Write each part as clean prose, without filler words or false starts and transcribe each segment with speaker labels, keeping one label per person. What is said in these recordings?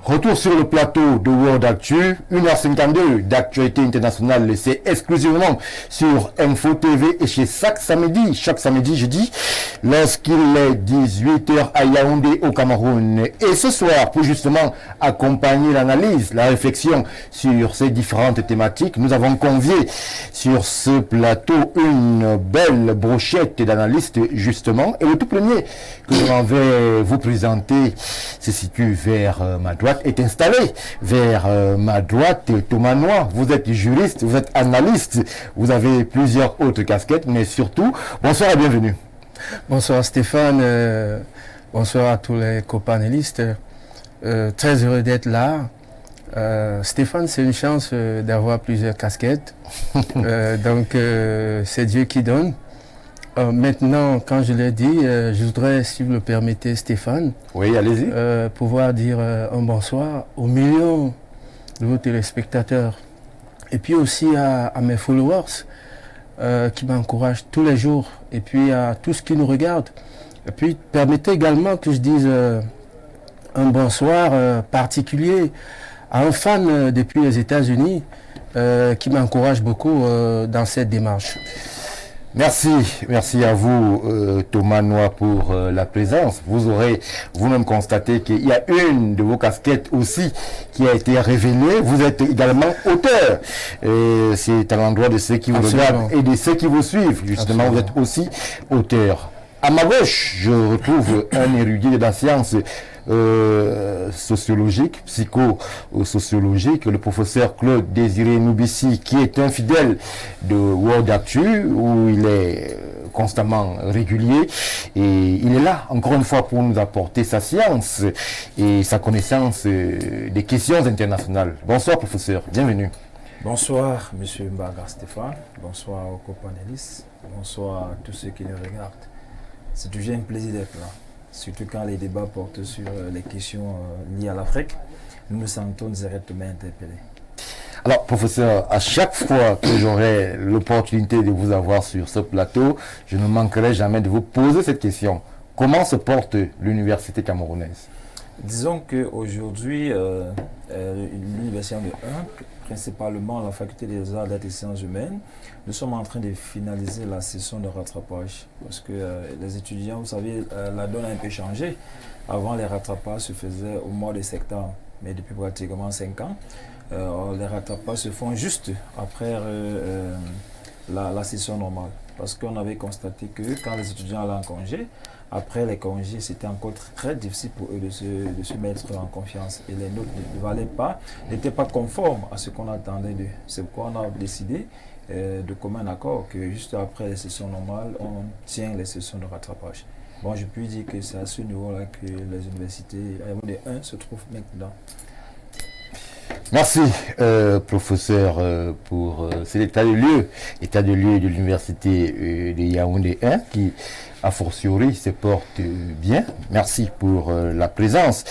Speaker 1: Retour sur le plateau de World Actu, 1h52 d'actualité internationale, c'est exclusivement sur Info TV et chez chaque samedi je dis, lorsqu'il est 18h à Yaoundé au Cameroun. Et ce soir, pour justement accompagner l'analyse, la réflexion sur ces différentes thématiques, nous avons convié sur ce plateau une belle brochette d'analystes justement. Et le tout premier que je m'en vais vous présenter se situe vers ma droite, est installé vers ma droite. Thomas Noir, vous êtes juriste, vous êtes analyste, vous avez plusieurs autres casquettes, mais surtout, bonsoir et bienvenue.
Speaker 2: Bonsoir Stéphane, bonsoir à tous les copanélistes, très heureux d'être là. Stéphane, c'est une chance d'avoir plusieurs casquettes, donc c'est Dieu qui donne. Maintenant, quand je l'ai dit, je voudrais, si vous le permettez, Stéphane,
Speaker 1: oui, allez-y,
Speaker 2: pouvoir dire un bonsoir aux millions de vos téléspectateurs et puis aussi à mes followers qui m'encouragent tous les jours et puis à tous qui nous regardent. Et puis, permettez également que je dise un bonsoir particulier à un fan depuis les États-Unis qui m'encourage beaucoup dans cette démarche.
Speaker 1: Merci à vous Thomas Noir pour la présence. Vous aurez vous-même constaté qu'il y a une de vos casquettes aussi qui a été révélée. Vous êtes également auteur. Et c'est à l'endroit de ceux qui vous regardent et de ceux qui vous suivent. Justement, absolument. Vous êtes aussi auteur. À ma gauche, je retrouve un érudit de la science sociologique, psycho-sociologique, le professeur Claude Désiré Noubissi, qui est un fidèle de World Actu, où il est constamment régulier, et il est là, encore une fois, pour nous apporter sa science et sa connaissance des questions internationales. Bonsoir, professeur, bienvenue.
Speaker 3: Bonsoir, monsieur Mbaga Stéphane, bonsoir aux copanélistes, bonsoir à tous ceux qui nous regardent. C'est toujours un plaisir d'être là. Surtout quand les débats portent sur les questions liées à l'Afrique, nous nous sentons directement interpellés.
Speaker 1: Alors, professeur, à chaque fois que j'aurai l'opportunité de vous avoir sur ce plateau, je ne manquerai jamais de vous poser cette question. Comment se porte l'université camerounaise?
Speaker 3: Disons qu'aujourd'hui, l'université de 1, principalement la faculté des arts et des sciences humaines, nous sommes en train de finaliser la session de rattrapage. Parce que les étudiants, vous savez, la donne a un peu changé. Avant, les rattrapages se faisaient au mois de septembre, mais depuis pratiquement 5 ans. Les rattrapages se font juste après la session normale. Parce qu'on avait constaté que quand les étudiants allaient en congé, après les congés, c'était encore très difficile pour eux de se mettre en confiance. Et les notes ne valaient pas, n'étaient pas conformes à ce qu'on attendait d'eux. C'est pourquoi on a décidé de commun accord que juste après les sessions normales, on tient les sessions de rattrapage. Bon, je peux dire que c'est à ce niveau-là que les universités de 1 se trouvent maintenant.
Speaker 1: Merci, professeur, pour cet état de lieu de l'université de Yaoundé 1 qui, a fortiori, se porte bien. Merci pour la présence.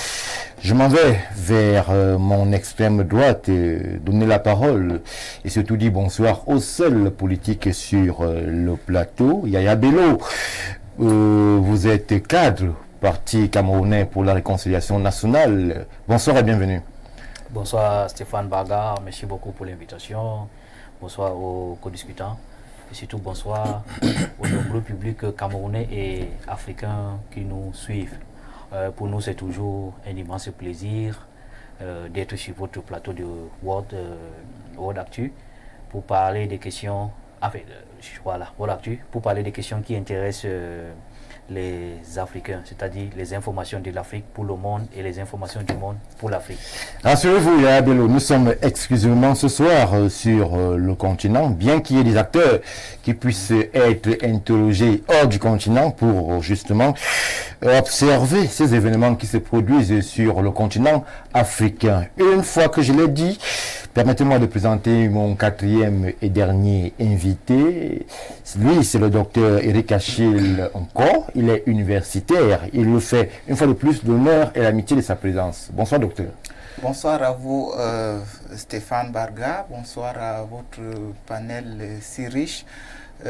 Speaker 1: Je m'en vais vers mon extrême droite, donner la parole et surtout dire bonsoir au seul politique sur le plateau, Yaya Bello. Vous êtes cadre, Parti camerounais pour la réconciliation nationale. Bonsoir et bienvenue.
Speaker 4: Bonsoir Stéphane Baga, merci beaucoup pour l'invitation. Bonsoir aux co-discutants et surtout bonsoir aux nombreux publics camerounais et africains qui nous suivent. Pour nous, c'est toujours un immense plaisir d'être sur votre plateau de World Actu pour parler des questions, World Actu, pour parler des questions qui intéressent les Africains, c'est-à-dire les informations de l'Afrique pour le monde et les informations du monde pour l'Afrique.
Speaker 1: Rassurez-vous, Yaya Bello, nous sommes exclusivement ce soir sur le continent, bien qu'il y ait des acteurs qui puissent être interrogés hors du continent pour justement observer ces événements qui se produisent sur le continent africain. Une fois que je l'ai dit, permettez-moi de présenter mon quatrième et dernier invité. Lui, c'est le docteur Eric Achille encore. Il est universitaire. Il nous fait une fois de plus l'honneur et l'amitié de sa présence. Bonsoir, docteur.
Speaker 5: Bonsoir à vous, Stéphane Barga. Bonsoir à votre panel si riche.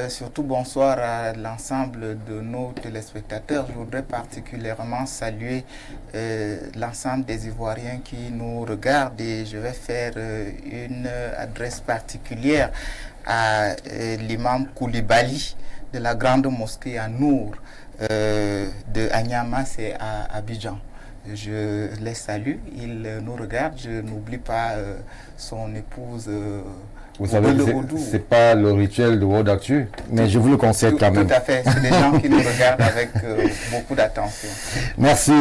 Speaker 5: Surtout bonsoir à l'ensemble de nos téléspectateurs. Je voudrais particulièrement saluer l'ensemble des Ivoiriens qui nous regardent et je vais faire une adresse particulière à l'imam Koulibaly de la grande mosquée à Nour de Agnamas et à Abidjan. Je les salue, ils nous regardent, je n'oublie pas son épouse.
Speaker 1: Vous savez, c'est pas le rituel de World Actu, mais je vous le conseille quand même.
Speaker 5: Tout à fait, c'est des gens qui nous regardent avec beaucoup d'attention.
Speaker 1: Merci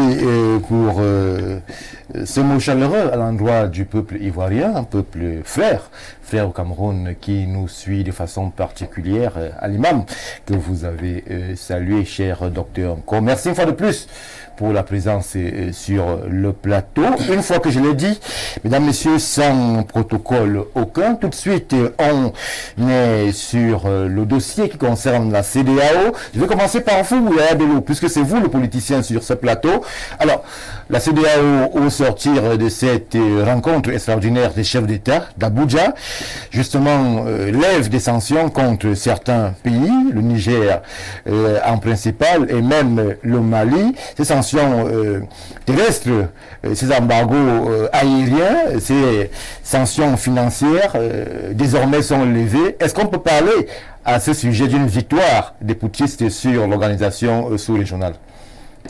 Speaker 1: pour ce mot chaleureux à l'endroit du peuple ivoirien, un peuple frère au Cameroun qui nous suit de façon particulière à l'imam que vous avez salué, cher docteur Nko. Merci une fois de plus pour la présence sur le plateau. Une fois que je l'ai dit, mesdames, messieurs, sans protocole aucun, tout de suite, on est sur le dossier qui concerne la CEDEAO. Je vais commencer par vous, Yaya Bello, puisque c'est vous le politicien sur ce plateau. Alors, la CEDEAO, au sortir de cette rencontre extraordinaire des chefs d'État d'Abuja, justement, lève des sanctions contre certains pays, le Niger en principal, et même le Mali. Ces sanctions terrestres, ces embargos aériens, ces sanctions financières désormais sont levées. Est-ce qu'on peut parler à ce sujet d'une victoire des putschistes sur l'organisation sous-régionale?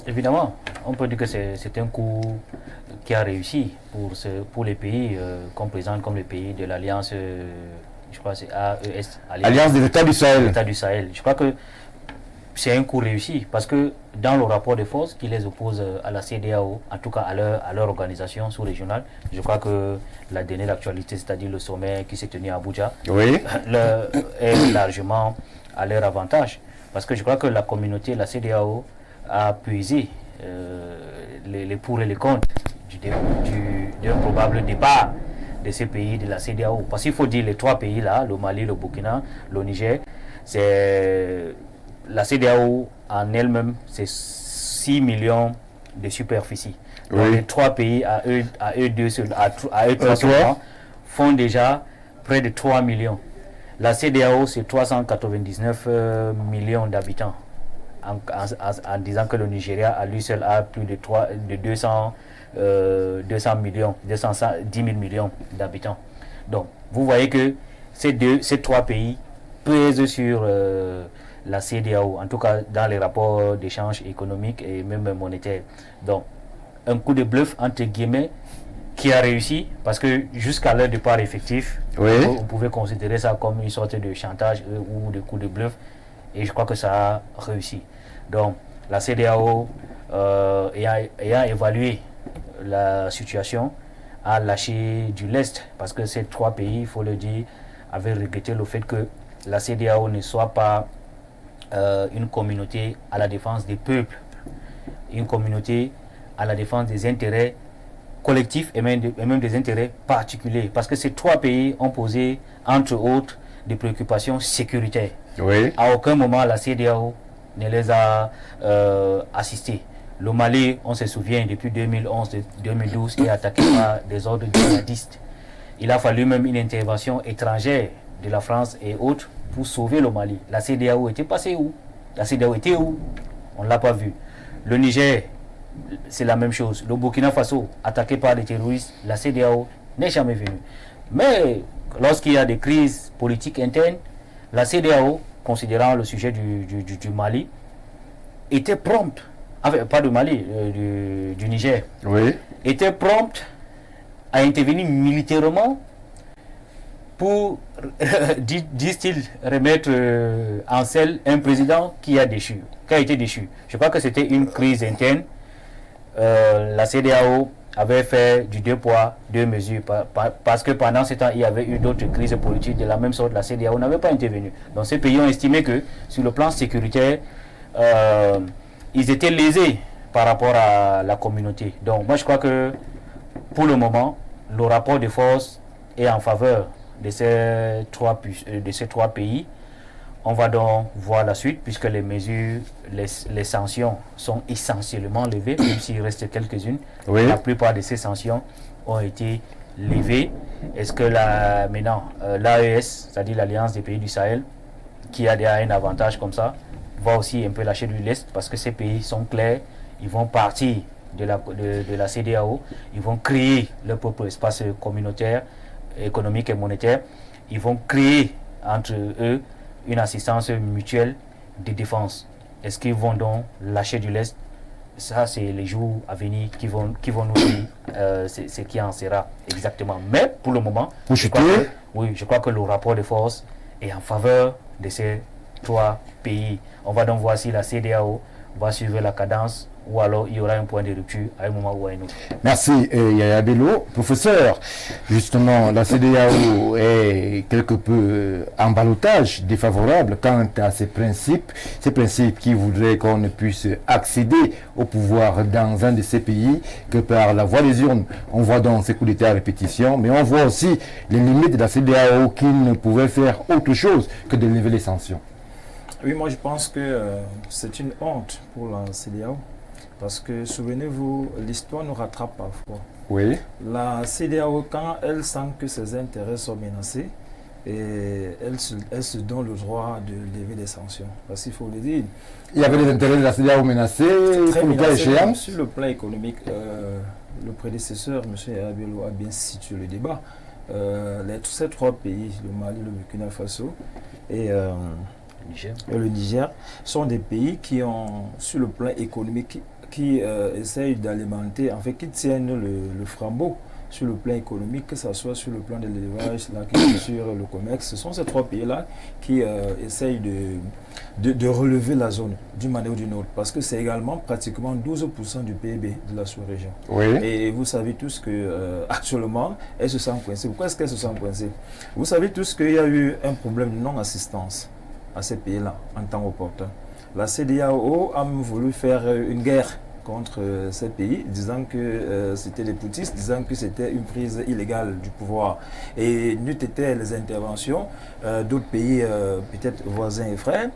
Speaker 4: Évidemment, on peut dire que c'est un coup qui a réussi pour les pays qu'on présente comme les pays de l'Alliance, je crois que c'est AES,
Speaker 1: Alliance des États du Sahel.
Speaker 4: États du Sahel. Je crois que c'est un coup réussi parce que dans le rapport de force qui les oppose à la CEDEAO, en tout cas à leur organisation sous-régionale, je crois que la dernière actualité, c'est-à-dire le sommet qui s'est tenu à Abuja,
Speaker 1: oui,
Speaker 4: est largement à leur avantage. Parce que je crois que la communauté, la CEDEAO, a puisé les pour et les contre d'un probable départ de ces pays de la CEDEAO. Parce qu'il faut dire les trois pays là, le Mali, le Burkina, le Niger, c'est la CEDEAO en elle-même, c'est 6 millions de superficie. Donc
Speaker 1: oui,
Speaker 4: les trois pays à eux trois seulement, font déjà près de 3 millions. La CEDEAO, c'est 399 millions d'habitants. En disant que le Nigeria à lui seul a plus de 210 000 millions d'habitants. Donc, vous voyez que ces trois pays pèsent sur la CEDEAO, en tout cas dans les rapports d'échange économique et même monétaire. Donc, un coup de bluff, entre guillemets, qui a réussi, parce que jusqu'à leur départ effectif,
Speaker 1: oui,
Speaker 4: on pouvait considérer ça comme une sorte de chantage ou de coup de bluff, et je crois que ça a réussi. Donc, la CEDEAO, ayant évalué la situation, a lâché du lest, parce que ces trois pays, il faut le dire, avaient regretté le fait que la CEDEAO ne soit pas une communauté à la défense des peuples, une communauté à la défense des intérêts collectifs et même des intérêts particuliers. Parce que ces trois pays ont posé, entre autres, des préoccupations sécuritaires.
Speaker 1: oui.
Speaker 4: À aucun moment, la CEDEAO ne les a assistés. Le Mali, on se souvient, depuis 2011-2012, est attaqué par des ordres djihadistes. Il a fallu même une intervention étrangère de la France et autres pour sauver le Mali. La CEDEAO était passée où? La CEDEAO était où? On ne l'a pas vu. Le Niger, c'est la même chose. Le Burkina Faso, attaqué par des terroristes, la CEDEAO n'est jamais venue. Mais lorsqu'il y a des crises politiques internes, la CEDEAO, considérant le sujet du Mali, était prompte, enfin pas du Mali, du Niger,
Speaker 1: Oui.
Speaker 4: était prompte à intervenir militairement pour, disent-ils, remettre en selle un président qui a été déchu. Je crois que c'était une crise interne. La CEDEAO avait fait du 2 poids, 2 mesures, parce que pendant ce temps, il y avait eu d'autres crises politiques de la même sorte. La CEDEAO n'avait pas intervenu. Donc ces pays ont estimé que, sur le plan sécuritaire, ils étaient lésés par rapport à la communauté. Donc moi je crois que, pour le moment, le rapport de force est en faveur de ces trois pays. On va donc voir la suite, puisque les mesures, les sanctions sont essentiellement levées, même s'il reste quelques-unes.
Speaker 1: Oui.
Speaker 4: La plupart de ces sanctions ont été levées. Est-ce que maintenant, l'AES, c'est-à-dire l'Alliance des pays du Sahel, qui a déjà un avantage comme ça, va aussi un peu lâcher du lest parce que ces pays sont clairs, ils vont partir de la CEDEAO, ils vont créer leur propre espace communautaire, économique et monétaire, ils vont créer entre eux une assistance mutuelle de défense. Est-ce qu'ils vont donc lâcher du lest? Ça, c'est les jours à venir qui vont nous dire ce qui en sera exactement. Mais pour le moment, je crois que le rapport de force est en faveur de ces 3 pays. On va donc voir si la CEDEAO va suivre la cadence ou alors il y aura un point de rupture à un moment ou à un autre.
Speaker 1: Merci Yaya Bello. Professeur, justement, la CEDEAO est quelque peu en ballottage défavorable quant à ces principes qui voudraient qu'on ne puisse accéder au pouvoir dans un de ces pays que par la voie des urnes. On voit donc ces coups d'État à répétition, mais on voit aussi les limites de la CEDEAO qui ne pouvait faire autre chose que de lever les sanctions.
Speaker 3: Oui, moi je pense que c'est une honte pour la CEDEAO. Parce que, souvenez-vous, l'histoire nous rattrape parfois.
Speaker 1: Oui.
Speaker 3: La CEDEAO, quand elle sent que ses intérêts sont menacés, elle se donne le droit de lever des sanctions. Parce qu'il faut le dire.
Speaker 1: Il y avait des intérêts de la CEDEAO menacés, pour le cas échéant.
Speaker 3: Sur le plan économique, le prédécesseur, M. Abelou, a bien situé le débat. Ces 3 pays, le Mali, le Burkina Faso et le Niger, sont des pays qui ont, sur le plan économique, qui essayent d'alimenter, en fait, qui tiennent le flambeau sur le plan économique, que ce soit sur le plan de l'élevage, l'agriculture, le commerce. Ce sont ces 3 pays-là qui essayent de relever la zone d'une manière ou d'une autre, parce que c'est également pratiquement 12% du PIB de la sous-région.
Speaker 1: Oui.
Speaker 3: Et vous savez tous que actuellement, elle se sent coincée. Pourquoi est-ce qu'elle se sent coincée? Vous savez tous qu'il y a eu un problème de non-assistance à ces pays-là en temps opportun. La CEDEAO a même voulu faire une guerre contre ces pays, disant que c'était des poutistes, disant que c'était une prise illégale du pouvoir. Et n'eût été les interventions d'autres pays, peut-être voisins et frères,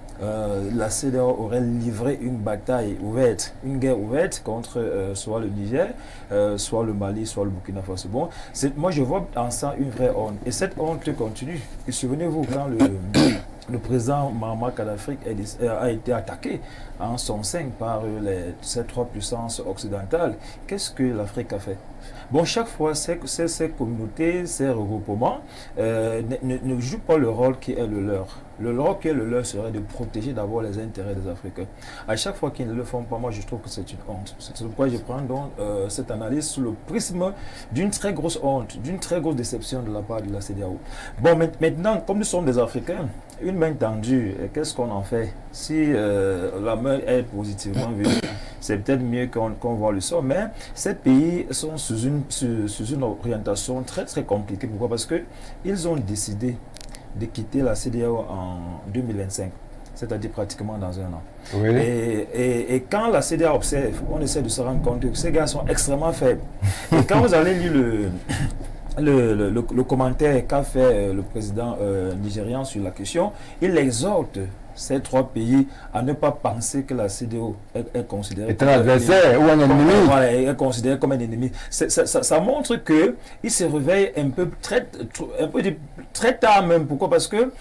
Speaker 3: la CEDEAO aurait livré une bataille ouverte, une guerre ouverte contre soit le Niger, soit le Mali, soit le Burkina Faso. Bon, moi je vois en ça une vraie honte. Et cette honte continue. Et souvenez-vous, quand le président Muammar Kadhafi a été attaqué en son sein par ces 3 puissances occidentales. Qu'est-ce que l'Afrique a fait? Bon, chaque fois, ces communautés, ces regroupements ne jouent pas le rôle qui est le leur. Le rôle qui est le leur serait de protéger d'abord les intérêts des Africains. À chaque fois qu'ils ne le font pas, moi je trouve que c'est une honte. C'est pourquoi je prends donc cette analyse sous le prisme d'une très grosse honte, d'une très grosse déception de la part de la CEDEAO. Bon, maintenant, comme nous sommes des Africains, une main tendue, qu'est-ce qu'on en fait? Si la main est positivement vue, c'est peut-être mieux qu'on voit le sort, mais ces pays sont sous une orientation très très compliquée. Pourquoi? Parce qu'ils ont décidé de quitter la CEDEAO en 2025, c'est-à-dire pratiquement dans un an.
Speaker 1: Oui.
Speaker 3: Et quand la CEDEAO observe, on essaie de se rendre compte que ces gars sont extrêmement faibles. Et quand vous allez lire le commentaire qu'a fait le président nigérian sur la question, il exhorte ces 3 pays à ne pas penser que la CEDEAO est considérée
Speaker 1: comme un adversaire ou un ennemi.
Speaker 3: Voilà, est considérée comme un ennemi. Ça montre qu'ils se réveillent un peu très tard même. Pourquoi? Parce que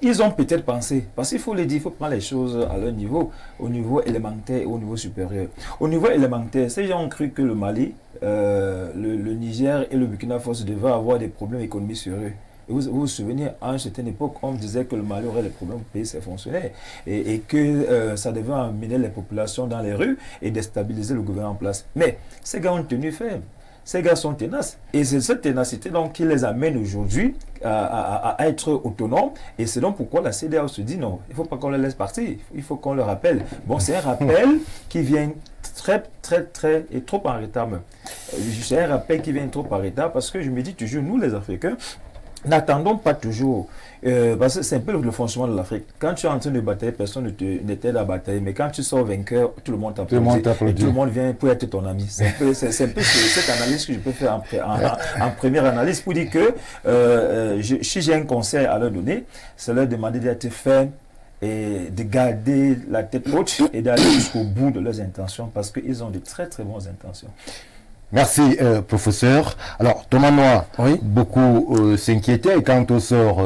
Speaker 3: ils ont peut-être pensé, parce qu'il faut le dire, il faut prendre les choses à leur niveau, au niveau élémentaire et au niveau supérieur. Au niveau élémentaire, ces gens ont cru que le Mali, le Niger et le Burkina Faso devaient avoir des problèmes économiques sur eux. Et vous vous souvenez, à une certaine époque, on disait que le Mali aurait des problèmes pour payer ses fonctionnaires et que ça devait amener les populations dans les rues et déstabiliser le gouvernement en place. Mais ces gars ont tenu ferme. Ces gars sont tenaces. Et c'est cette ténacité donc, qui les amène aujourd'hui à être autonomes. Et c'est donc pourquoi la CEDEAO se dit non, il ne faut pas qu'on les laisse partir. Il faut qu'on le rappelle. Bon, c'est un rappel qui vient et trop en retard même. C'est un rappel qui vient trop en retard parce que je me dis toujours, nous les Africains, n'attendons pas toujours, parce que c'est un peu le fonctionnement de l'Afrique. Quand tu es en train de batailler, personne ne t'aide à batailler, mais quand tu sors vainqueur, tout le monde t'applaudit. Et tout le monde vient pour être ton ami. C'est un peu cette analyse que je peux faire en première analyse pour dire que si j'ai un conseil à leur donner, c'est leur demander d'être ferme et de garder la tête haute et d'aller jusqu'au bout de leurs intentions parce qu'ils ont de très très bonnes intentions.
Speaker 1: Merci, professeur. Alors, Thomas Noir,
Speaker 2: Oui.
Speaker 1: beaucoup s'inquiétaient quand on sort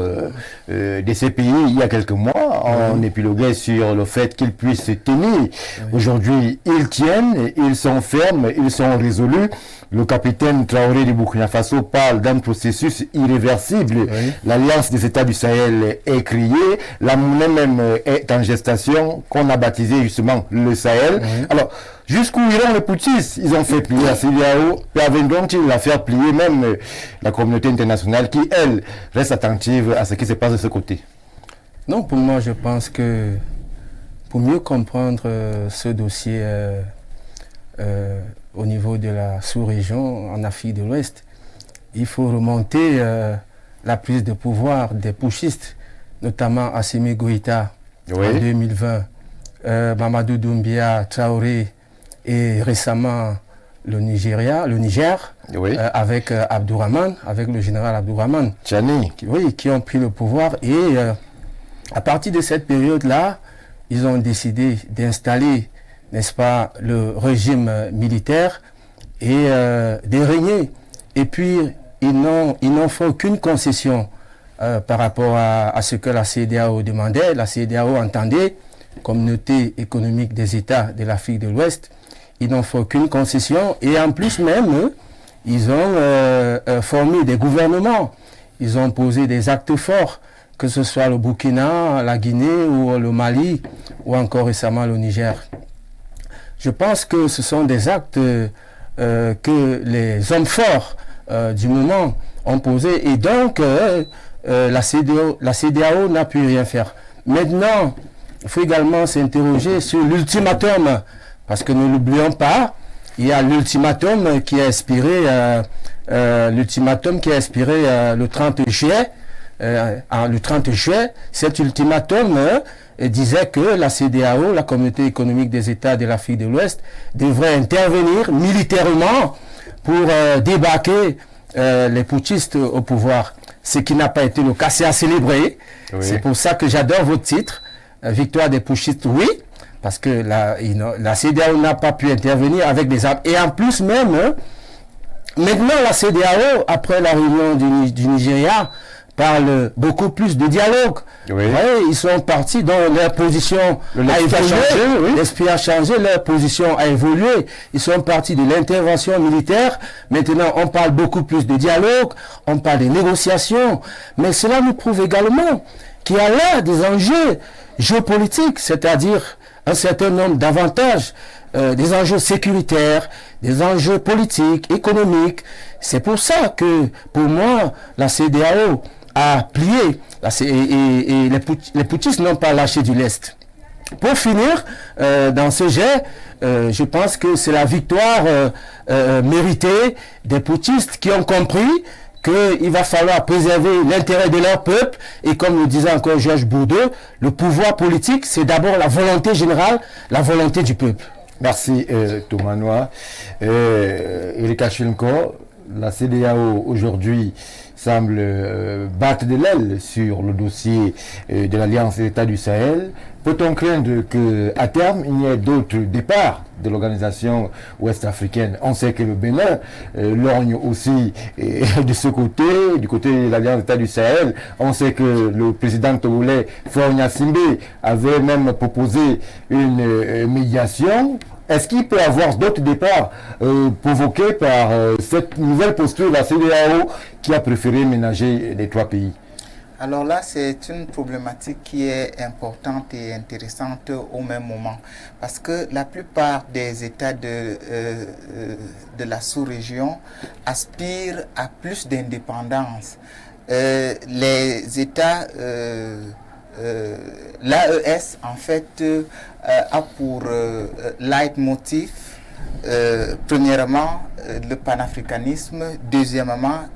Speaker 1: de ces pays il y a quelques mois. On épiloguait sur le fait qu'ils puissent se tenir. Aujourd'hui, ils tiennent, ils sont fermes, ils sont résolus. Le capitaine Traoré du Burkina Faso parle d'un processus irréversible.
Speaker 2: Oui.
Speaker 1: L'Alliance des États du Sahel est criée. La monnaie même est en gestation, qu'on a baptisé justement le Sahel.
Speaker 2: Oui.
Speaker 1: Alors, jusqu'où iront les putschistes? Ils ont fait plier la CEDEAO, parviendront-ils à faire plier même la communauté internationale qui, elle, reste attentive à ce qui se passe de ce côté?
Speaker 2: Non, pour moi, je pense que pour mieux comprendre ce dossier au niveau de la sous-région en Afrique de l'Ouest, il faut remonter la prise de pouvoir des putschistes, notamment Assimi Goïta en 2020, Mamadou Doumbia Traoré et récemment le Niger, avec Abdourahmane, avec le général Abdourahmane,
Speaker 1: Tchani.
Speaker 2: qui ont pris le pouvoir. Et à partir de cette période-là, ils ont décidé d'installer, n'est-ce pas, le régime militaire et de régner. Et puis, ils n'ont fait aucune concession par rapport à ce que la CEDEAO demandait. La CEDEAO entendait, Communauté économique des États de l'Afrique de l'Ouest. Ils n'ont fait aucune concession. Et en plus même, ils ont formé des gouvernements. Ils ont posé des actes forts, que ce soit le Burkina, la Guinée ou le Mali, ou encore récemment le Niger. Je pense que ce sont des actes que les hommes forts du moment ont posés. Et donc, la CEDEAO n'a pu rien faire. Maintenant, il faut également s'interroger sur l'ultimatum, parce que ne l'oublions pas, il y a l'ultimatum qui a expiré, le 30 juillet. Le 30 juillet, cet ultimatum disait que la CEDEAO, la Communauté économique des États de l'Afrique de l'Ouest, devrait intervenir militairement pour débarquer les putschistes au pouvoir. Ce qui n'a pas été le cas, c'est à célébrer. Oui. C'est pour ça que j'adore votre titre, Victoire des putschistes, oui, parce que la CEDEAO n'a pas pu intervenir avec des armes. Et en plus même, maintenant la CEDEAO, après la réunion du Nigeria, parle beaucoup plus de dialogue. Oui. Ouais, ils sont partis dans leur position a évolué. L'esprit a changé, leur position a évolué. Ils sont partis de l'intervention militaire. Maintenant, on parle beaucoup plus de dialogue, on parle de négociations. Mais cela nous prouve également qu'il y a là des enjeux géopolitiques, c'est-à-dire un certain nombre d'avantages, des enjeux sécuritaires, des enjeux politiques, économiques. C'est pour ça que, pour moi, la CEDEAO a plié et les putschistes n'ont pas lâché du lest. Pour finir, dans ce jet, je pense que c'est la victoire méritée des putschistes qui ont compris qu'il va falloir préserver l'intérêt de leur peuple et comme le disait encore Georges Bourdieu, le pouvoir politique, c'est d'abord la volonté générale, la volonté du peuple.
Speaker 1: Merci Thomas Noir. Erika Chilko, la CEDEAO aujourd'hui semble battre de l'aile sur le dossier de l'Alliance des États du Sahel. Peut-on craindre qu'à terme, il y ait d'autres départs de l'organisation ouest-africaine? On sait que le Bénin lorgne aussi de ce côté, du côté de l'Alliance des États du Sahel. On sait que le président togolais Faure Gnassingbé avait même proposé une médiation. Est-ce qu'il peut y avoir d'autres départs provoqués par cette nouvelle posture de la CEDEAO qui a préféré ménager les trois pays?
Speaker 5: Alors là, c'est une problématique qui est importante et intéressante au même moment. Parce que la plupart des États de la sous-région aspirent à plus d'indépendance. Les États... l'AES, en fait, a pour leitmotiv, premièrement, le panafricanisme, deuxièmement,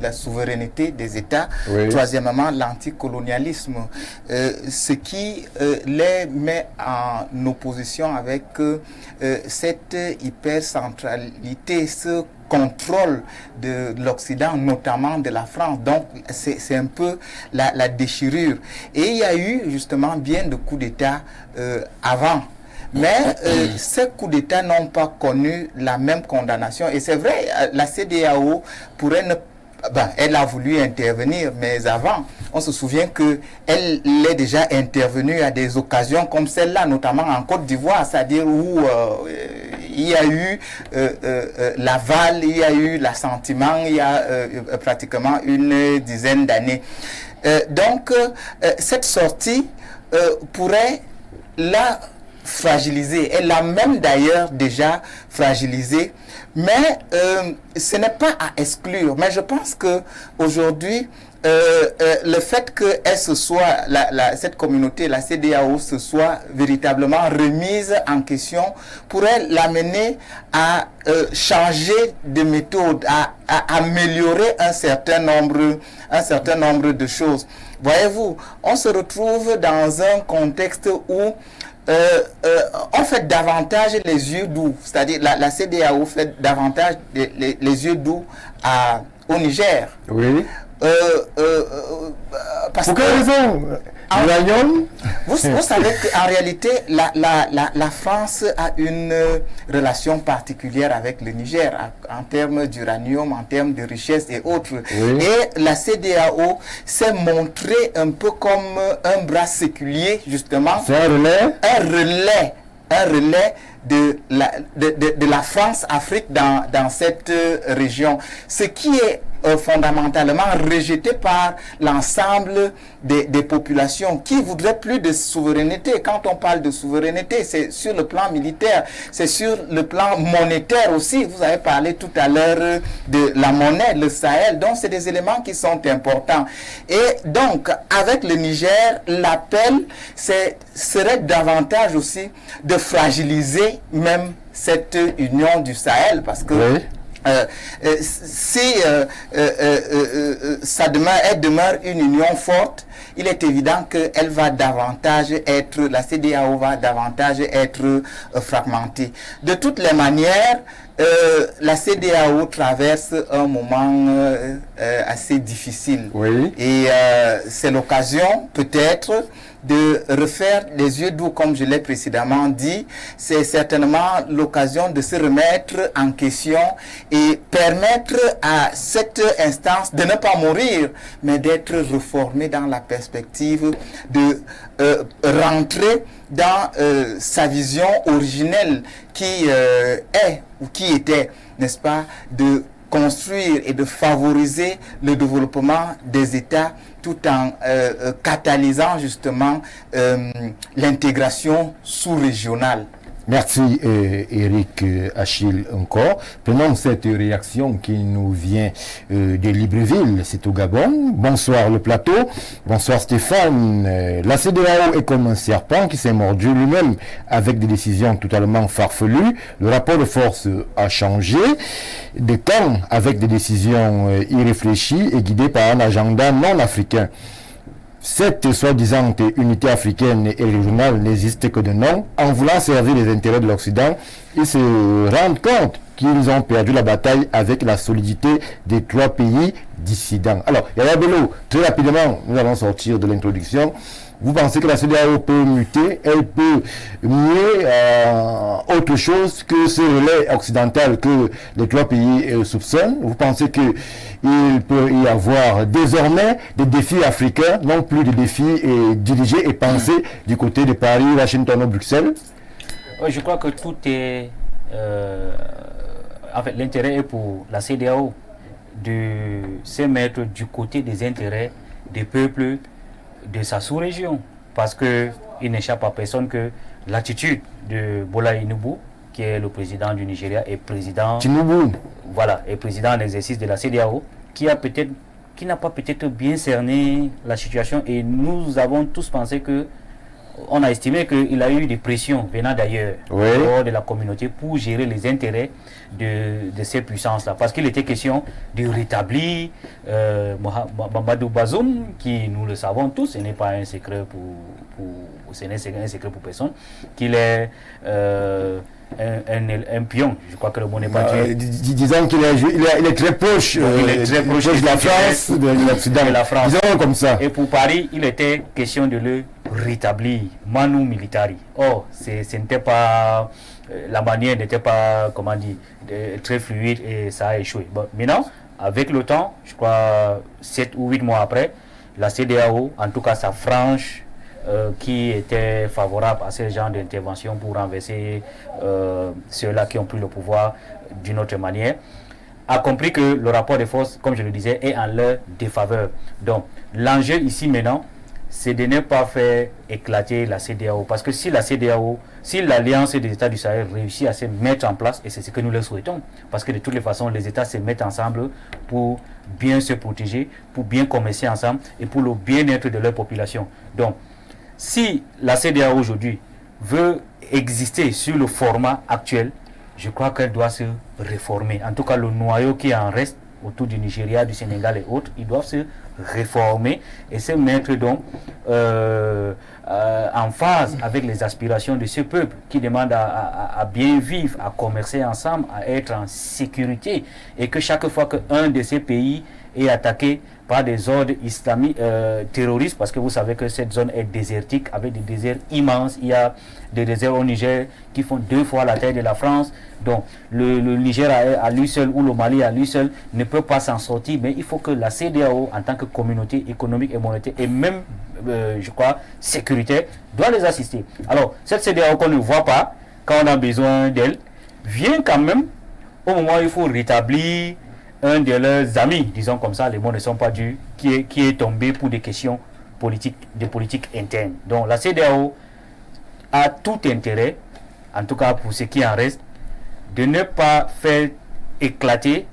Speaker 5: la souveraineté des États, oui. Troisièmement, l'anticolonialisme, ce qui les met en opposition avec cette hypercentralité, ce contrôle de l'Occident, notamment de la France. Donc, c'est un peu la déchirure. Et il y a eu justement bien de coups d'État avant. Mais ces coups d'État n'ont pas connu la même condamnation. Et c'est vrai, la CEDEAO pourrait ne elle a voulu intervenir, mais avant, on se souvient qu'elle est déjà intervenue à des occasions comme celle-là, notamment en Côte d'Ivoire, c'est-à-dire où il y a eu l'aval, il y a eu l'assentiment, il y a pratiquement une dizaine d'années. Donc, cette sortie pourrait la fragiliser. Elle l'a même d'ailleurs déjà fragilisée. Mais ce n'est pas à exclure. Mais je pense qu'aujourd'hui, le fait que cette communauté, la CEDEAO, se soit véritablement remise en question pourrait l'amener à changer de méthode, à améliorer un certain nombre de choses. Voyez-vous, on se retrouve dans un contexte où on fait davantage les yeux doux, c'est-à-dire la CEDEAO fait davantage les yeux doux au Niger.
Speaker 1: Oui.
Speaker 5: Parce
Speaker 1: pour quelle raison?
Speaker 5: Vous savez qu'en réalité, la France a une relation particulière avec le Niger en termes d'uranium, en termes de richesse et autres. Oui. Et la CEDEAO s'est montrée un peu comme un bras séculier, justement.
Speaker 1: C'est un relais?
Speaker 5: Un relais de la France-Afrique dans cette région. Ce qui est fondamentalement rejeté par l'ensemble des populations qui voudraient plus de souveraineté. Quand on parle de souveraineté, c'est sur le plan militaire, c'est sur le plan monétaire aussi. Vous avez parlé tout à l'heure de la monnaie, le Sahel. Donc, c'est des éléments qui sont importants. Et donc, avec le Niger, l'appel serait davantage aussi de fragiliser même cette union du Sahel parce que oui. Si elle demeure une union forte, il est évident qu'elle va davantage la CEDEAO va davantage être fragmentée. De toutes les manières, la CEDEAO traverse un moment assez difficile.
Speaker 1: Oui.
Speaker 5: Et c'est l'occasion peut-être de refaire les yeux doux, comme je l'ai précédemment dit. C'est certainement l'occasion de se remettre en question et permettre à cette instance de ne pas mourir, mais d'être reformée dans la perspective de rentrer dans sa vision originelle qui est ou qui était, n'est-ce pas, de construire et de favoriser le développement des États tout en catalysant justement l'intégration sous-régionale.
Speaker 1: Merci Eric Achille encore. Prenons cette réaction qui nous vient de Libreville, c'est au Gabon. Bonsoir le plateau, bonsoir Stéphane. La CEDEAO est comme un serpent qui s'est mordu lui-même avec des décisions totalement farfelues. Le rapport de force a changé de camp avec des décisions irréfléchies et guidées par un agenda non africain. Cette soi-disant unité africaine et régionale n'existe que de nom. En voulant servir les intérêts de l'Occident, ils se rendent compte qu'ils ont perdu la bataille avec la solidité des trois pays dissidents. Alors, Yaya Bello, très rapidement, nous allons sortir de l'introduction. Vous pensez que la CEDEAO peut muter, elle peut mieux autre chose que ce relais occidental que les trois pays soupçonnent? Vous pensez qu'il peut y avoir désormais des défis africains, non plus des défis dirigés et pensés du côté de Paris, Washington ou Bruxelles?
Speaker 4: Oui, je crois que tout est... en fait, l'intérêt est pour la CEDEAO de se mettre du côté des intérêts des peuples de sa sous-région, parce qu'il n'échappe à personne que l'attitude de Bola Tinubu, qui est le président du Nigeria et président et président en exercice de la CEDEAO, qui n'a pas peut-être bien cerné la situation, et nous avons tous pensé que on a estimé qu'il a eu des pressions venant d'ailleurs, hors de la communauté, pour gérer les intérêts de ces puissances-là. Parce qu'il était question de rétablir Mamadou Bazoum, qui, nous le savons tous, ce n'est pas un secret pour personne, qu'il est un pion, je crois que le mot n'est pas tué.
Speaker 1: Disons qu'il est très proche, de la France, de l'Occident.
Speaker 4: De la France.
Speaker 1: Disons comme ça.
Speaker 4: Et pour Paris, il était question de le rétablir Manu Militari. Or, ce n'était pas, la manière n'était pas, comment dire, très fluide et ça a échoué. Bon, maintenant, avec le temps, je crois 7 ou 8 mois après, la CEDEAO, en tout cas sa frange, qui était favorable à ce genre d'intervention pour renverser ceux-là qui ont pris le pouvoir d'une autre manière, a compris que le rapport de force, comme je le disais, est en leur défaveur. Donc, l'enjeu ici maintenant, c'est de ne pas faire éclater la CEDEAO. Parce que si la CEDEAO, si l'Alliance des États du Sahel réussit à se mettre en place, et c'est ce que nous leur souhaitons, parce que de toutes les façons, les États se mettent ensemble pour bien se protéger, pour bien commercer ensemble et pour le bien-être de leur population. Donc, si la CEDEAO aujourd'hui veut exister sur le format actuel, je crois qu'elle doit se réformer. En tout cas, le noyau qui en reste autour du Nigeria, du Sénégal et autres, ils doivent se réformer et se mettre donc en phase avec les aspirations de ce peuple qui demande à bien vivre, à commercer ensemble, à être en sécurité, et que chaque fois qu'un de ces pays est attaqué par des ordres islamiques terroristes, parce que vous savez que cette zone est désertique avec des déserts immenses. Il y a des déserts au Niger qui font 2 fois la taille de la France. Donc le Niger à lui seul ou le Mali à lui seul ne peut pas s'en sortir, mais il faut que la CEDEAO en tant que communauté économique et monétaire et même je crois sécuritaire doit les assister. Alors cette CEDEAO qu'on ne voit pas quand on a besoin d'elle vient quand même au moment où il faut rétablir un de leurs amis, disons comme ça, les mots ne sont pas durs, qui est tombé pour des questions politiques, de politique interne. Donc la CEDEAO a tout intérêt, en tout cas pour ce qui en reste, de ne pas faire éclater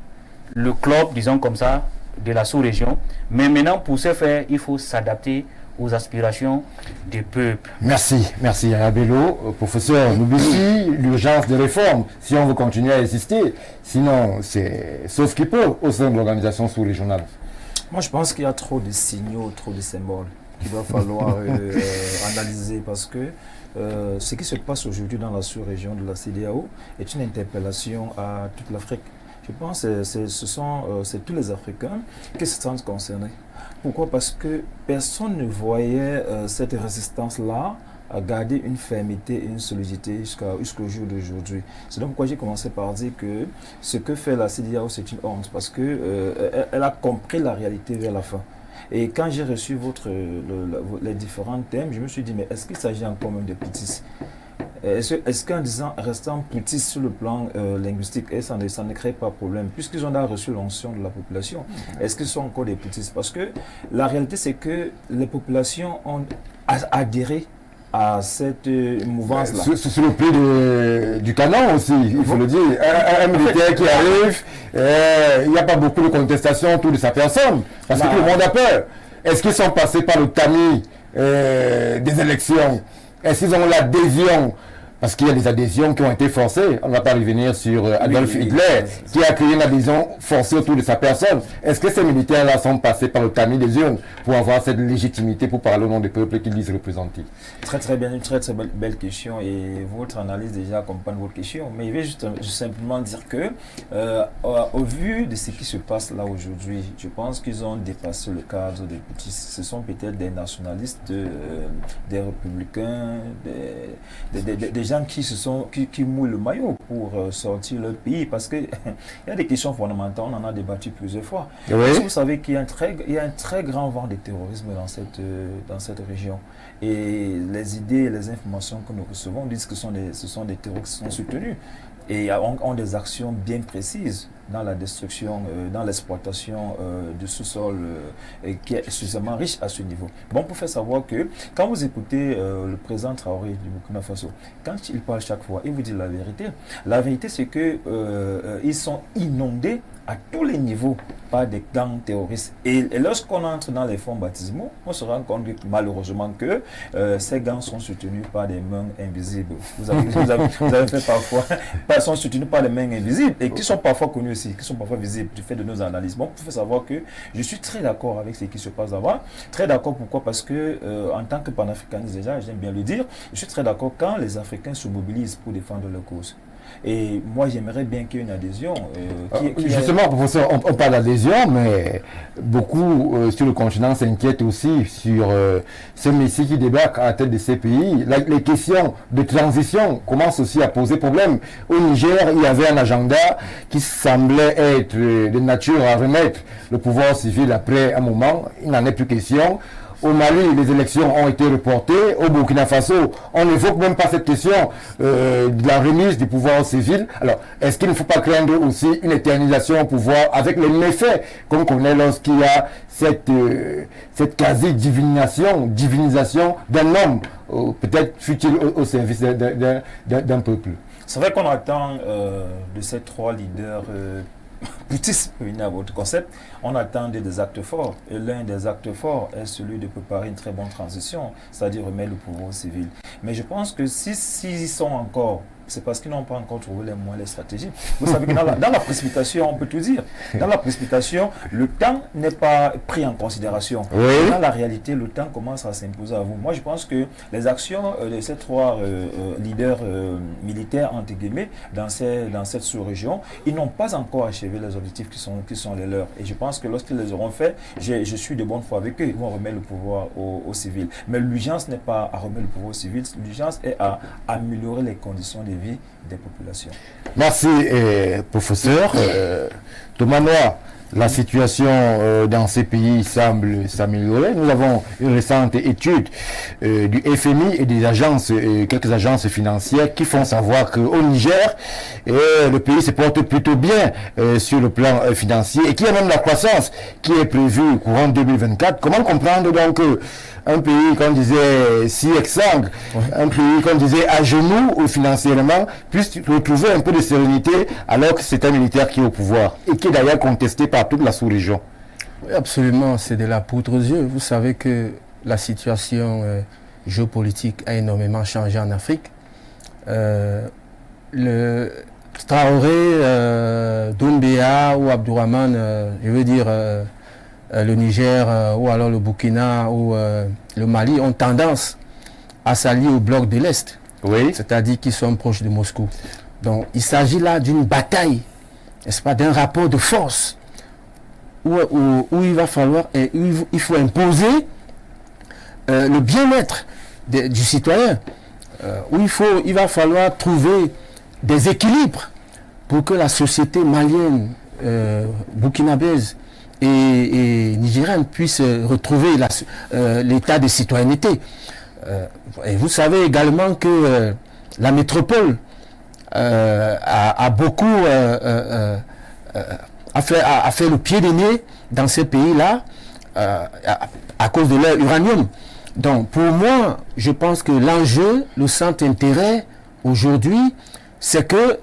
Speaker 4: le club, disons comme ça, de la sous-région. Mais maintenant, pour ce faire, il faut s'adapter aux aspirations des peuples.
Speaker 1: Merci Yaya Bello. Professeur Noubissi, l'urgence des réformes, si on veut continuer à exister, sinon c'est sauf qui peut au sein de l'organisation sous-régionale.
Speaker 3: Moi je pense qu'il y a trop de signaux, trop de symboles qu'il va falloir analyser, parce que ce qui se passe aujourd'hui dans la sous-région de la CEDEAO est une interpellation à toute l'Afrique. Je pense que c'est tous les Africains qui se sentent concernés. Pourquoi? Parce que personne ne voyait cette résistance-là à garder une fermeté et une solidité jusqu'au jour d'aujourd'hui. C'est donc pourquoi j'ai commencé par dire que ce que fait la CEDEAO, c'est une honte, parce qu'elle a compris la réalité vers la fin. Et quand j'ai reçu les différents thèmes, je me suis dit, mais est-ce qu'il s'agit encore même de petits? Est-ce qu'en restant petits sur le plan linguistique, ça ne crée pas de problème, puisqu'ils ont déjà reçu l'onction de la population? Est-ce qu'ils sont encore des petits? Parce que la réalité, c'est que les populations ont adhéré à cette mouvance-là.
Speaker 1: Sur le pied du canon aussi, il faut le dire. Un militaire qui arrive, il n'y a pas beaucoup de contestation autour de sa personne, parce que tout le monde a peur. Est-ce qu'ils sont passés par le tamis des élections? Est-ce qu'ils ont l'adhésion? Parce qu'il y a des adhésions qui ont été forcées. On ne va pas revenir sur Adolf Hitler, qui a créé une adhésion forcée autour de sa personne. Est-ce que ces militaires-là sont passés par le tamis des urnes pour avoir cette légitimité pour parler au nom des peuples qu'ils disent représenter?
Speaker 3: Très bien, une très belle question, et votre analyse déjà accompagne votre question. Mais je vais juste simplement dire que, au vu de ce qui se passe là aujourd'hui, je pense qu'ils ont dépassé le cadre des petits. Ce sont peut-être des nationalistes, des républicains, des gens qui mouillent le maillot pour sortir leur pays, parce qu'il y a des questions fondamentales, on en a débattu plusieurs fois. Oui. Vous savez qu'il y a un très grand vent de terrorisme dans cette région, et les idées et les informations que nous recevons disent que ce sont des terroristes qui sont soutenus et ont des actions bien précises dans la destruction, dans l'exploitation du sous-sol qui est suffisamment riche à ce niveau. Bon, pour faire savoir que quand vous écoutez le président Traoré du Burkina Faso, quand il parle chaque fois, il vous dit la vérité. La vérité, c'est que ils sont inondés à tous les niveaux par des gangs terroristes. Et lorsqu'on entre dans les fonds baptismaux, on se rend compte malheureusement que ces gangs sont soutenus par des mains invisibles. Vous avez fait parfois, sont soutenus par des mains invisibles, et qui sont parfois connus aussi, qui sont parfois visibles du fait de nos analyses. Bon, il faut savoir que je suis très d'accord avec ce qui se passe là-bas. Très d'accord, pourquoi? Parce que en tant que panafricaniste, déjà, j'aime bien le dire, je suis très d'accord quand les Africains se mobilisent pour défendre leur cause. Et moi, j'aimerais bien qu'il y ait une adhésion.
Speaker 1: Justement, professeur, on parle d'adhésion, mais beaucoup sur le continent s'inquiètent aussi sur ces messieurs qui débarquent à la tête de ces pays. Les questions de transition commencent aussi à poser problème. Au Niger, il y avait un agenda qui semblait être de nature à remettre le pouvoir civil après un moment. Il n'en est plus question. Au Mali, les élections ont été reportées. Au Burkina Faso, on n'évoque même pas cette question de la remise du pouvoir civil. Alors, est-ce qu'il ne faut pas craindre aussi une éternisation au pouvoir avec les méfaits qu'on connaît lorsqu'il y a cette quasi-divinisation d'un homme, peut-être fut-il au service d'un peuple?
Speaker 3: C'est vrai qu'on attend de ces trois leaders boutisme, à votre concept, on attend des actes forts. Et l'un des actes forts est celui de préparer une très bonne transition, c'est-à-dire remettre le pouvoir civil. Mais je pense que s'ils sont encore, c'est parce qu'ils n'ont pas encore trouvé les moyens, les stratégies. Vous savez que dans la précipitation, on peut tout dire. Dans la précipitation, le temps n'est pas pris en considération.
Speaker 1: Oui.
Speaker 3: Dans la réalité, le temps commence à s'imposer à vous. Moi, je pense que les actions de ces trois leaders militaires, entre guillemets, dans cette sous-région, ils n'ont pas encore achevé les objectifs qui sont les leurs. Et je pense que lorsqu'ils les auront fait, je suis de bonne foi avec eux. Ils vont remettre le pouvoir aux civils. Mais l'urgence n'est pas à remettre le pouvoir aux civils. L'urgence est à améliorer les conditions de vie des populations.
Speaker 1: Merci, professeur. Thomas Noir, la situation dans ces pays semble s'améliorer. Nous avons une récente étude du FMI et des agences, quelques agences financières qui font savoir qu'au Niger, le pays se porte plutôt bien sur le plan financier et qu'il y a même la croissance qui est prévue courant 2024. Comment comprendre donc un pays, comme disait si exsangue, un pays, comme disait à genoux financièrement, puisse retrouver un peu de sérénité alors que c'est un militaire qui est au pouvoir et qui est d'ailleurs contesté par toute la sous-région?
Speaker 2: Oui, absolument, c'est de la poudre aux yeux. Vous savez que la situation géopolitique a énormément changé en Afrique. Le Traoré, Doumbéa ou Abdourahmane, je veux dire le Niger ou alors le Burkina ou le Mali ont tendance à s'allier au bloc de l'Est.
Speaker 1: Oui.
Speaker 2: C'est-à-dire qu'ils sont proches de Moscou. Donc il s'agit là d'une bataille, n'est-ce pas, d'un rapport de force où il va falloir, il faut imposer le bien-être du citoyen, où il va falloir trouver des équilibres pour que la société malienne, burkinabèse et nigérienne puisse retrouver l'état de citoyenneté. Et vous savez également que la métropole a beaucoup fait le pied de nez dans ces pays-là à cause de leur uranium. Donc pour moi, je pense que l'enjeu, le centre intérêt aujourd'hui, c'est que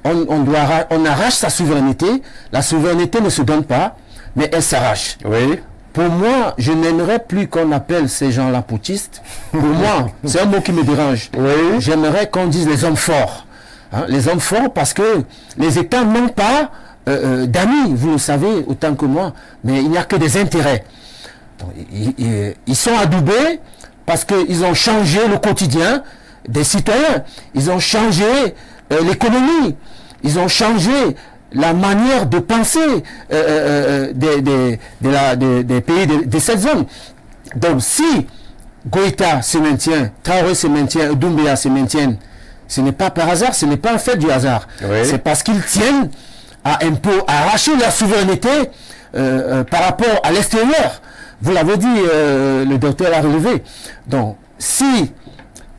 Speaker 2: on arrache sa souveraineté. La souveraineté ne se donne pas, mais elle s'arrache.
Speaker 1: Oui.
Speaker 2: Pour moi, je n'aimerais plus qu'on appelle ces gens-là putschistes. Pour moi, c'est un mot qui me dérange.
Speaker 1: Oui.
Speaker 2: J'aimerais qu'on dise les hommes forts. Hein, les hommes forts parce que les États n'ont pas d'amis, vous le savez autant que moi, mais il n'y a que des intérêts. Donc, ils sont adoubés parce qu'ils ont changé le quotidien des citoyens. Ils ont changé l'économie. Ils ont changé la manière de penser des pays de cette zone. Donc si Goïta se maintient, Traoré se maintient, Doumbéa se maintiennent, ce n'est pas par hasard, ce n'est pas un fait du hasard. Oui. C'est parce qu'ils tiennent à arracher leur souveraineté par rapport à l'extérieur. Vous l'avez dit, le docteur l'a relevé. Donc si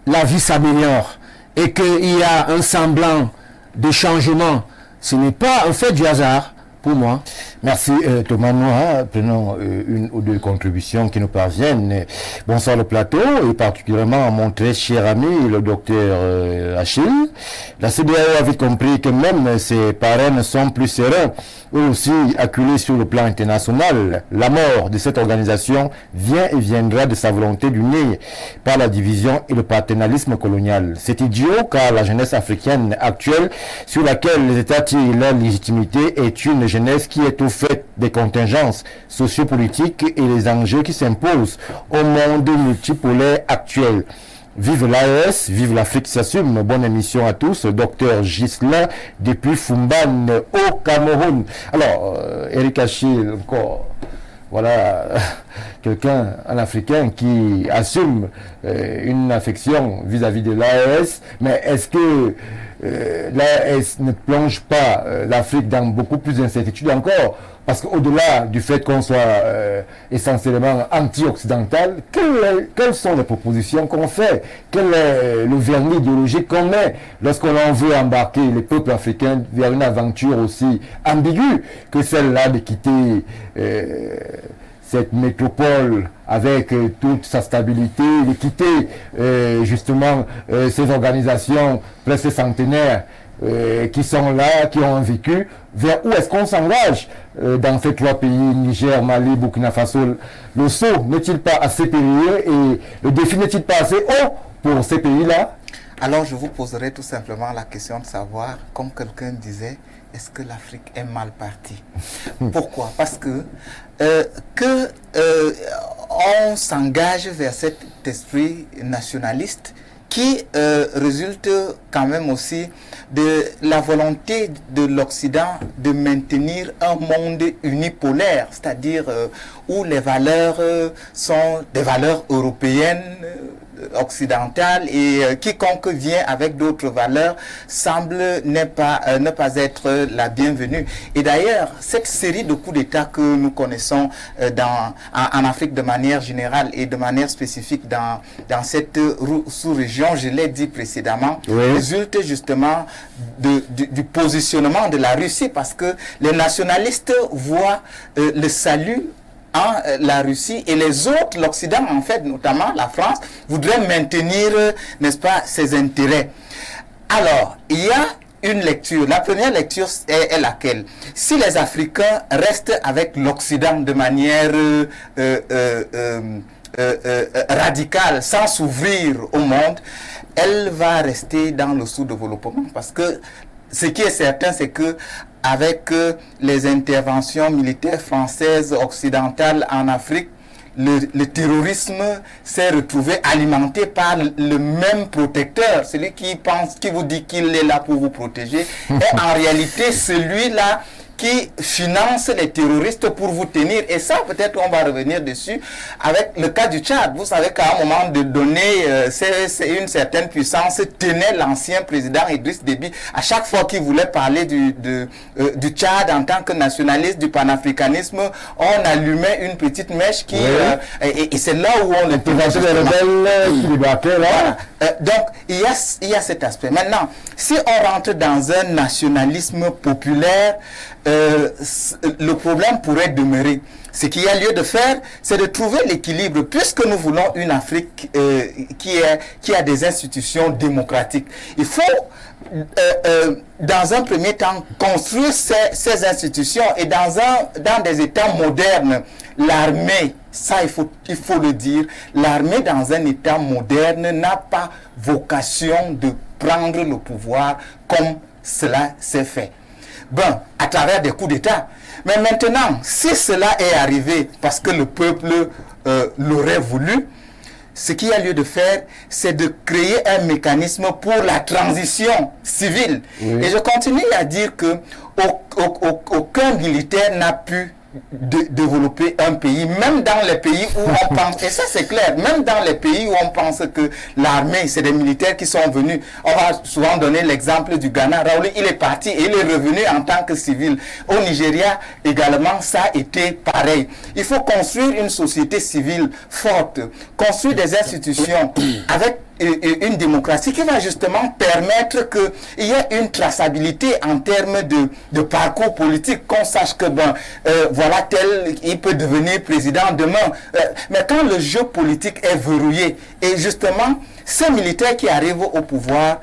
Speaker 2: la vie s'améliore et qu'il y a un semblant de changement, ce n'est pas un fait du hasard pour moi.
Speaker 1: Merci Thomas Noah. Prenons une ou deux contributions qui nous parviennent. Bonsoir le plateau et particulièrement à mon très cher ami le docteur Achille. La CEDEAO a vite compris que même ses parrains sont plus sereins, eux aussi acculés sur le plan international. La mort de cette organisation vient et viendra de sa volonté d'unir par la division et le paternalisme colonial. C'est idiot car la jeunesse africaine actuelle sur laquelle les États tirent leur légitimité est une jeunesse qui est au fait des contingences sociopolitiques et les enjeux qui s'imposent au monde multipolaire actuel. Vive l'AES, vive l'Afrique s'assume. Bonne émission à tous. Docteur Ghislain depuis Fumban au Cameroun. Alors, Eric Achille, encore, voilà, quelqu'un, un Africain qui assume une affection vis-à-vis de l'AES. Mais est-ce que l'AES ne plonge pas l'Afrique dans beaucoup plus d'incertitudes encore? Parce qu'au-delà du fait qu'on soit essentiellement anti-occidental, quelles sont les propositions qu'on fait? Quel est le vernis idéologique qu'on met lorsqu'on veut embarquer les peuples africains vers une aventure aussi ambiguë que celle-là de quitter cette métropole avec toute sa stabilité, de quitter justement ces organisations presque centenaires qui sont là, qui ont vécu, vers où est-ce qu'on s'engage dans ces 3 pays, Niger, Mali, Burkina Faso? Le saut n'est-il pas assez périlleux et le défi n'est-il pas assez haut pour ces pays-là?
Speaker 5: Alors je vous poserai tout simplement la question de savoir, comme quelqu'un disait, est-ce que l'Afrique est mal partie? Pourquoi? Parce que on s'engage vers cet esprit nationaliste qui résulte quand même aussi de la volonté de l'Occident de maintenir un monde unipolaire, c'est-à-dire où les valeurs sont des valeurs européennes, occidentale, et quiconque vient avec d'autres valeurs semble ne pas être la bienvenue. Et d'ailleurs, cette série de coups d'État que nous connaissons en Afrique de manière générale et de manière spécifique dans cette sous-région, je l'ai dit précédemment, résulte justement du positionnement de la Russie, parce que les nationalistes voient le salut la Russie, et les autres, l'Occident en fait, notamment la France, voudrait maintenir, n'est-ce pas, ses intérêts. Alors, il y a une lecture. La première lecture est laquelle? Si les Africains restent avec l'Occident de manière radicale, sans s'ouvrir au monde, elle va rester dans le sous-développement, parce que ce qui est certain, c'est que avec les interventions militaires françaises occidentales en Afrique, le terrorisme s'est retrouvé alimenté par le même protecteur, celui qui vous dit qu'il est là pour vous protéger, est en réalité celui-là qui finance les terroristes pour vous tenir. Et ça, peut-être on va revenir dessus avec le cas du Tchad. Vous savez qu'à un moment donné, c'est une certaine puissance tenait l'ancien président Idriss Déby. À chaque fois qu'il voulait parler du Tchad en tant que nationaliste, du panafricanisme, on allumait une petite mèche qui... et c'est là où on le
Speaker 1: présentait les rebelles qui débarquaient là.
Speaker 5: Donc, il y a cet aspect. Maintenant, si on rentre dans un nationalisme populaire, le problème pourrait demeurer. Ce qu'il y a lieu de faire, c'est de trouver l'équilibre, puisque nous voulons une Afrique qui a des institutions démocratiques. Il faut, dans un premier temps, construire ces institutions, et dans des États modernes, l'armée, ça il faut le dire, l'armée dans un État moderne n'a pas vocation de prendre le pouvoir comme cela s'est fait. Bon, à travers des coups d'État. Mais maintenant, si cela est arrivé parce que le peuple l'aurait voulu, ce qu'il y a lieu de faire, c'est de créer un mécanisme pour la transition civile. Et je continue à dire que aucun militaire n'a pu développer un pays, même dans les pays où on pense, et ça c'est clair, même dans les pays où on pense que l'armée, c'est des militaires qui sont venus. On va souvent donner l'exemple du Ghana. Raoul, il est parti et il est revenu en tant que civil. Au Nigeria, également, ça a été pareil. Il faut construire une société civile forte, construire des institutions avec une démocratie qui va justement permettre qu'il y ait une traçabilité en termes de parcours politique, qu'on sache que voilà tel, il peut devenir président demain. Mais quand le jeu politique est verrouillé, et justement, ces militaires qui arrivent au pouvoir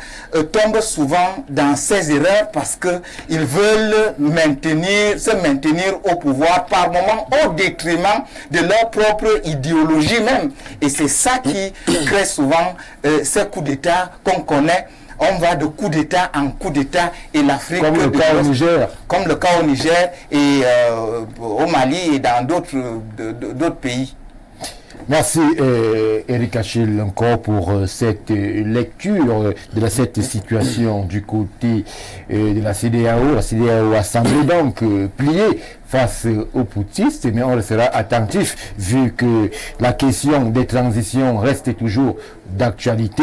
Speaker 5: tombent souvent dans ces erreurs parce qu'ils veulent se maintenir au pouvoir par moments au détriment de leur propre idéologie même. Et c'est ça qui crée souvent ces coups d'État qu'on connaît. On va de coup d'État en coup d'État, et l'Afrique...
Speaker 1: Comme le cas au Niger.
Speaker 5: Comme le cas au Niger et au Mali et dans d'autres pays.
Speaker 1: Merci Eric Achille encore pour cette lecture de cette situation du côté de la CEDEAO. La CEDEAO a semblé donc plier face aux poutistes, mais on sera attentif vu que la question des transitions reste toujours d'actualité.